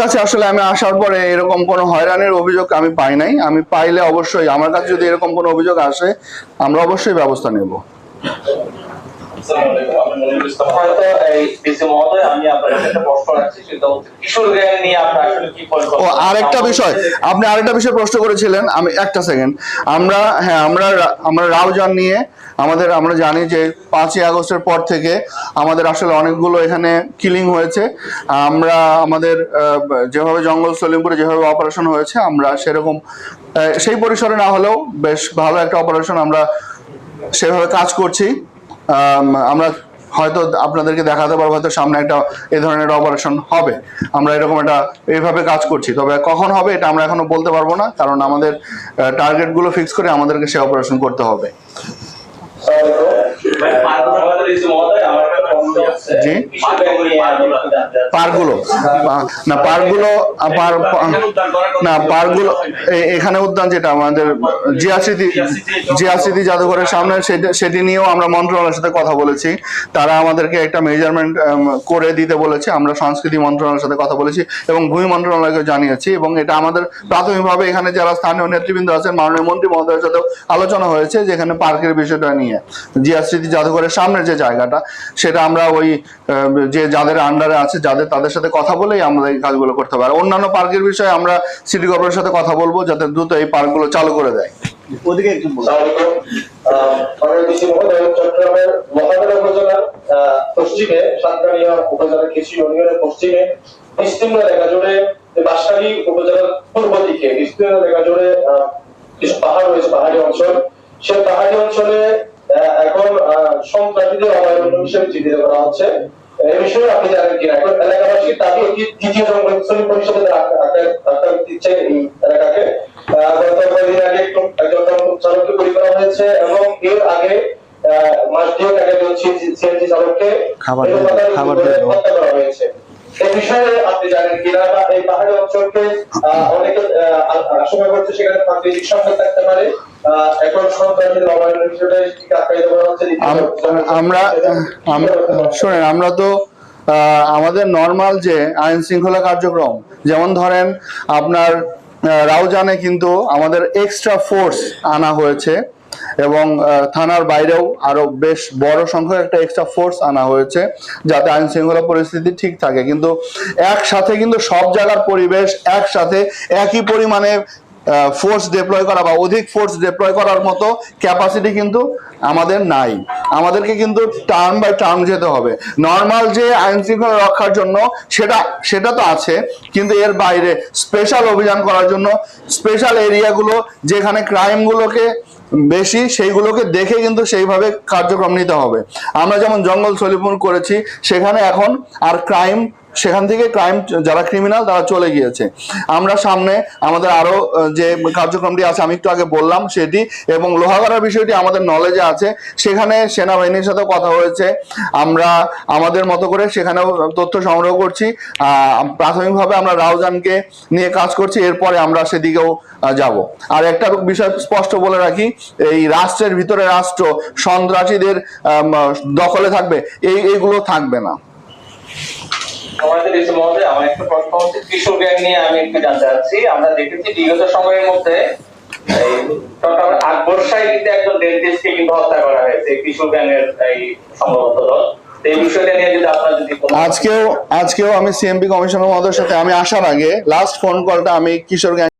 কাছে আসলে আমি আসার পরে এরকম কোনো হয়রানির অভিযোগ আমি পাই নাই। আমি পাইলে অবশ্যই আমার কাছে যদি এরকম কোনো অভিযোগ আসে আমরা অবশ্যই ব্যবস্থা নেব। আরেকটা বিষয় আপনি আরেকটা বিষয় প্রশ্ন করেছিলেন, আমি একটা সেকেন্ড। আমরা রাউজান নিয়ে আমরা জানি যে 5ই আগস্টের পর থেকে আমাদের আসলে অনেকগুলো এখানে কিলিং হয়েছে। আমরা আমাদের যেভাবে জঙ্গল সলিমপুরে যেভাবে অপারেশন হয়েছে আমরা সেরকম সেই পরিসরে না হলেও বেশ ভালো একটা অপারেশন আমরা সেভাবে কাজ করছি। আমরা হয়তো আপনাদেরকে দেখাতে পারবো হয়তো সামনে একটা এই ধরনের একটা অপারেশন হবে। আমরা এরকম একটা এইভাবে কাজ করছি, তবে কখন হবে এটা আমরা এখনো বলতে পারবো না, কারণ আমাদের টার্গেটগুলো ফিক্স করে আমাদেরকে সেই অপারেশন করতে হবে। জি, পার্কগুলো এখানে উদ্যান যেটা আমাদের জিয়া স্মৃতি জাদুঘরের সামনে সেটি নিয়েও আমরা মন্ত্রণালয়ের সাথে কথা বলেছি। তারা আমাদেরকে একটা মেজারমেন্ট করে দিতে বলেছে। আমরা সংস্কৃতি মন্ত্রণালয়ের সাথে কথা বলেছি এবং ভূমি মন্ত্রণালয়কে জানিয়েছি, এবং এটা আমাদের প্রাথমিকভাবে এখানে যারা স্থানীয় নেতৃবৃন্দ আছেন মাননীয় মন্ত্রী মহোদয়ের সাথেও আলোচনা হয়েছে যে এখানে পার্কের বিষয়টা নিয়ে জিয়া স্মৃতি জাদুঘরের সামনের যে জায়গাটা সেটা আমরা ওই যে যাদের আন্ডারে আছে তাদের সাথে কথা বলেই আমরা এই কাজগুলো করতে পারি। অন্যান্য পার্কের বিষয়ে আমরা সিটি কর্পোরেশনের সাথে কথা বলবো যাতে দ্রুত এই পার্কগুলো চালু করে দেয়। ওদিকে একটু চট্টগ্রামের মহানগর উপজেলার পশ্চিমে সাতকানিয়া উপজেলার কৃষি ইউনিয়নের পশ্চিমে বিস্তীর্ণ এলাকা জুড়ে বাঁশখালী উপজেলার পূর্ব দিকে বিস্তীর্ণ এলাকা জুড়ে কিছু পাহাড় রয়েছে, পাহাড়ি অঞ্চল। সেই পাহাড়ি অঞ্চলে এখন সন্ত্রাসীদের অভয়ারণ্য হিসেবে চিহ্নিত করা হচ্ছে। এই বিষয়ে আপনি জানেন কিনা? এখন এলাকাবাসীর দাবি একটি দ্বিতীয় জঙ্গল পরিষদের আকার দিচ্ছে এই এলাকাকে। গত কয়েকদিন আগে একজন চালককে গুলি করা হয়েছে এবং এর আগে মাস দুয়েক আগে সিএনজি চালককে হত্যা করা হয়েছে। এই বিষয়ে আপনি জানেন কিনা? বা এই পাহাড়ি অঞ্চলকে অনেকে আশঙ্কা করছে সেখানে প্রাকৃতিক সম্পদ থাকতে পারে। এখন সন্ত্রাসীদের অভয়ারণ্য হিসেবে আখ্যায়িত করা হচ্ছে। শোনেন, আমরা তো আমাদের নর্মাল যে আইন শৃঙ্খলা কার্যক্রম, যেমন ধরেন আপনার রাউজানে কিন্তু আমাদের এক্সট্রা ফোর্স আনা হয়েছে এবং থানার বাইরেও আরো বেশ বড় সংখ্যক একটা এক্সট্রা ফোর্স আনা হয়েছে যাতে আইন শৃঙ্খলা পরিস্থিতি ঠিক থাকে। কিন্তু একসাথে কিন্তু সব জায়গার পরিবেশ একসাথে একই পরিমাণে ফোর্স ডিপ্লয় করা বা অধিক ফোর্স ডিপ্লয় করার মতো ক্যাপাসিটি কিন্তু আমাদের নাই। আমাদেরকে কিন্তু টার্ম বাই টার্ম যেতে হবে। নর্মাল যে আইন শৃঙ্খলা রক্ষার জন্য সেটা তো আছে, কিন্তু এর বাইরে স্পেশাল অভিযান করার জন্য স্পেশাল এরিয়াগুলো যেখানে ক্রাইমগুলোকে বেশি সেইগুলোকে দেখে কিন্তু সেইভাবে কার্যক্রম নিতে হবে। আমরা যেমন জঙ্গল সলিমপুর করেছি, সেখানে এখন আর সেখান থেকে ক্রাইম যারা ক্রিমিনাল তারা চলে গিয়েছে। আমরা সামনে আমাদের আরো যে কার্যক্রমটি আছে আমি একটু আগে বললাম সেটি, এবং লোহাগড়ার বিষয়টি আমাদের নলেজে আছে। সেখানে সেনাবাহিনীর সাথে কথা হয়েছে, আমরা আমাদের মতো করে সেখানেও তথ্য সংগ্রহ করছি। প্রাথমিকভাবে আমরা রাউজানকে নিয়ে কাজ করছি, এরপরে আমরা সেদিকেও যাব। আর একটা বিষয় স্পষ্ট বলে রাখি, এই রাষ্ট্রের ভিতরে রাষ্ট্র সন্ত্রাসীদের দখলে থাকবে এইগুলো থাকবে না। আমাদের এই মহোদয়, আমার একটা প্রশ্ন হচ্ছে কিশোর গ্যাং নিয়ে আমি একটু জানতে চাচ্ছি। আমরা দেখেছি বিগত সময়ের মধ্যে চট্টগ্রামের আকবর সাহিত্যে একজন ডেন্টিস্টকে কিন্তু হত্যা করা হয়েছে কিশোর গ্যাংয়ের এই সম্ভবত দল। এই বিষয়টা নিয়ে যদি আপনারা যদি আজকেও আমি সিএমপি কমিশনার মহোদয়ের সাথে আমি আসার আগে লাস্ট ফোন কলটা আমি কিশোর গ্যাং